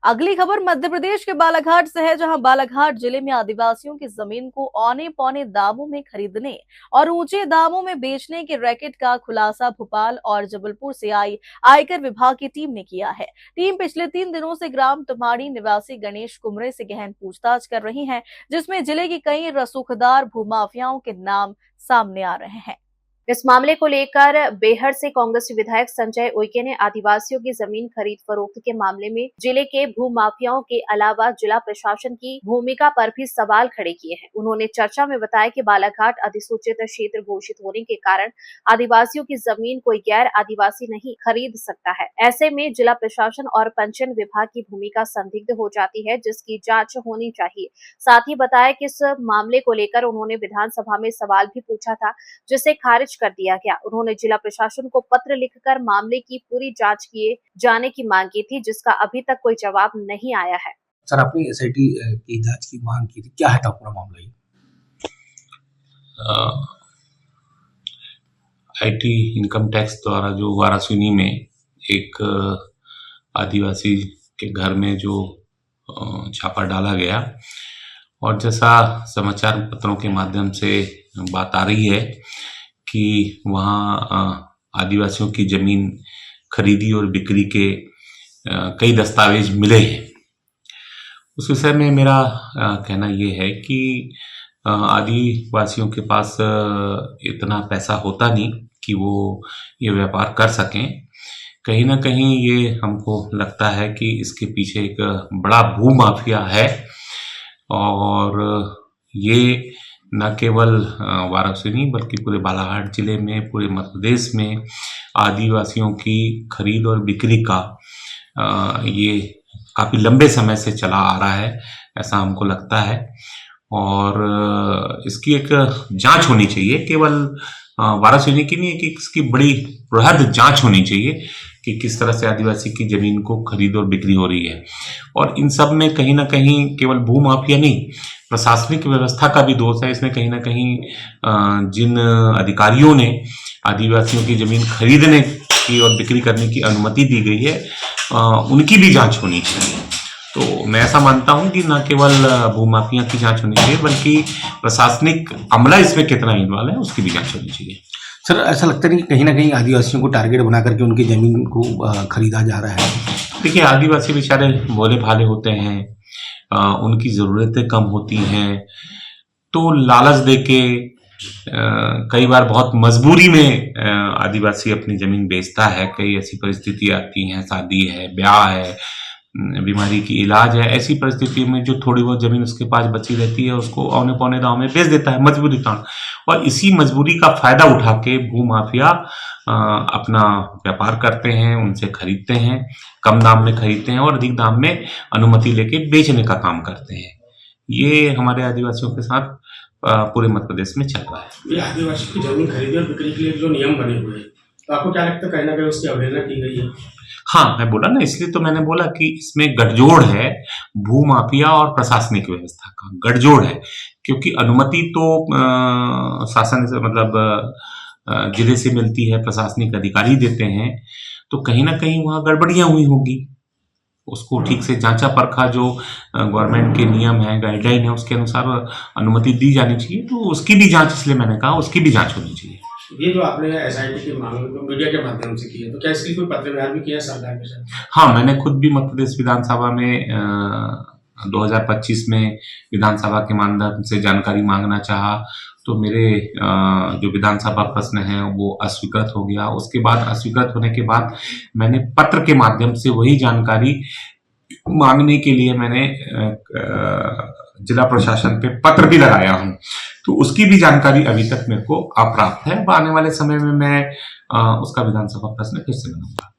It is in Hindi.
अगली खबर मध्य प्रदेश के बालाघाट से है, जहां बालाघाट जिले में आदिवासियों की जमीन को औने पौने दामों में खरीदने और ऊंचे दामों में बेचने के रैकेट का खुलासा भोपाल और जबलपुर से आई आयकर विभाग की टीम ने किया है। टीम पिछले 3 दिनों से ग्राम तुमाड़ी निवासी गणेश कुमरे से गहन पूछताछ कर रही है, जिसमें जिले के कई रसूखदार भूमाफियाओं के नाम सामने आ रहे हैं। इस मामले को लेकर बेहर से कांग्रेस विधायक संजय उइके ने आदिवासियों की जमीन खरीद फरोख्त के मामले में जिले के भूमाफियाओं के अलावा जिला प्रशासन की भूमिका पर भी सवाल खड़े किए हैं। उन्होंने चर्चा में बताया कि बालाघाट अधिसूचित क्षेत्र घोषित होने के कारण आदिवासियों की जमीन कोई गैर आदिवासी नहीं खरीद सकता है। ऐसे में जिला प्रशासन और पंचायत विभाग की भूमिका संदिग्ध हो जाती है, जिसकी जाँच होनी चाहिए। साथ ही बताया कि इस मामले को लेकर उन्होंने विधानसभा में सवाल भी पूछा था, जिसे खारिज कर दिया गया। उन्होंने जिला प्रशासन को पत्र लिखकर मामले की पूरी जांच किए जाने की मांग की थी, जिसका अभी तक कोई जवाब नहीं आया है। सर, आपने एसआईटी की जांच की मांग की थी, क्या है था पूरा मामला? आईटी इनकम टैक्स द्वारा जो वारासिनी में एक आदिवासी के घर में जो छापा डाला गया, और जैसा समाचार पत्रों के माध्यम से बात आ रही है कि वहाँ आदिवासियों की जमीन खरीदी और बिक्री के कई दस्तावेज मिले हैं। उस विषय में मेरा कहना ये है कि आदिवासियों के पास इतना पैसा होता नहीं कि वो ये व्यापार कर सकें। कहीं ना कहीं ये हमको लगता है कि इसके पीछे एक बड़ा भूमाफिया है, और ये न केवल वाराणसी बल्कि पूरे बालाघाट जिले में, पूरे मध्य प्रदेश में आदिवासियों की खरीद और बिक्री का ये काफ़ी लंबे समय से चला आ रहा है, ऐसा हमको लगता है। और इसकी एक जांच होनी चाहिए, केवल वाराणसी की नहीं है कि इसकी बड़ी बृहद जांच होनी चाहिए कि किस तरह से आदिवासी की जमीन को खरीद और बिक्री हो रही है। और इन सब में कहीं ना कहीं केवल भूमाफिया नहीं, प्रशासनिक व्यवस्था का भी दोष है। इसमें कहीं ना कहीं जिन अधिकारियों ने आदिवासियों की जमीन खरीदने की और बिक्री करने की अनुमति दी गई है, उनकी भी जांच होनी चाहिए। तो मैं ऐसा मानता हूं कि न केवल भूमाफिया की जांच होनी चाहिए, बल्कि प्रशासनिक अमला इसमें कितना इन्वॉल्व है उसकी भी जांच होनी चाहिए। सर, ऐसा लगता नहीं कि कहीं ना कहीं आदिवासियों को टारगेट बना करके उनकी जमीन को खरीदा जा रहा है? देखिए, आदिवासी बेचारे भोले भाले होते हैं, उनकी ज़रूरतें कम होती हैं, तो लालच देके कई बार बहुत मजबूरी में आदिवासी अपनी ज़मीन बेचता है। कई ऐसी परिस्थिति आती हैं, शादी है, ब्याह है, बीमारी की इलाज है, ऐसी परिस्थिति में जो थोड़ी बहुत ज़मीन उसके पास बची रहती है उसको औने पौने दाव में बेच देता है, मजबूरी का। और इसी मजबूरी का फ़ायदा उठा के भूमाफिया अपना व्यापार करते हैं, उनसे खरीदते हैं, कम दाम में खरीदते हैं और अधिक दाम में अनुमति लेके बेचने का काम करते हैं। ये हमारे आदिवासियों के साथ पूरे मध्य प्रदेश में चल रहा है। ये आदिवासी की जमीन खरीदी और बिक्री के लिए जो नियम बने हुए हैं, तो आपको क्या लगता है कहीं ना कहीं उसकी अवहेलना की गई है? हाँ, मैं बोला ना, इसलिए तो मैंने बोला कि इसमें गठजोड़ है भूमाफिया और प्रशासनिक व्यवस्था का गठजोड़ है, क्योंकि अनुमति तो शासन से मतलब जिले से मिलती है, प्रशासनिक अधिकारी देते हैं, तो कहीं ना कहीं वहाँ गड़बड़ियाँ हुई होंगी। उसको ठीक से जांचा परखा, जो गवर्नमेंट के नियम है, गाइडलाइन है, उसके अनुसार अनुमति दी जानी चाहिए। तो उसकी भी जांच, इसलिए मैंने कहा उसकी भी जांच होनी चाहिए। ये जो आपने एसआईटी की मांग मीडिया के माध्यम से की है, तो क्या इसकी कोई पत्र व्यवहार भी किया है सरकार के साथ? हाँ, मैंने खुद भी मध्य प्रदेश विधानसभा में 2025 में विधानसभा के माध्यम से जानकारी मांगना चाहा, तो मेरे जो विधानसभा प्रश्न है वो अस्वीकृत हो गया। उसके बाद अस्वीकृत होने के बाद मैंने पत्र के माध्यम से वही जानकारी मांगने के लिए मैंने जिला प्रशासन पे पत्र भी लगाया हूँ, तो उसकी भी जानकारी अभी तक मेरे को अप्राप्त है। आने वाले समय में मैं उसका विधानसभा प्रश्न फिर से बनाऊंगा।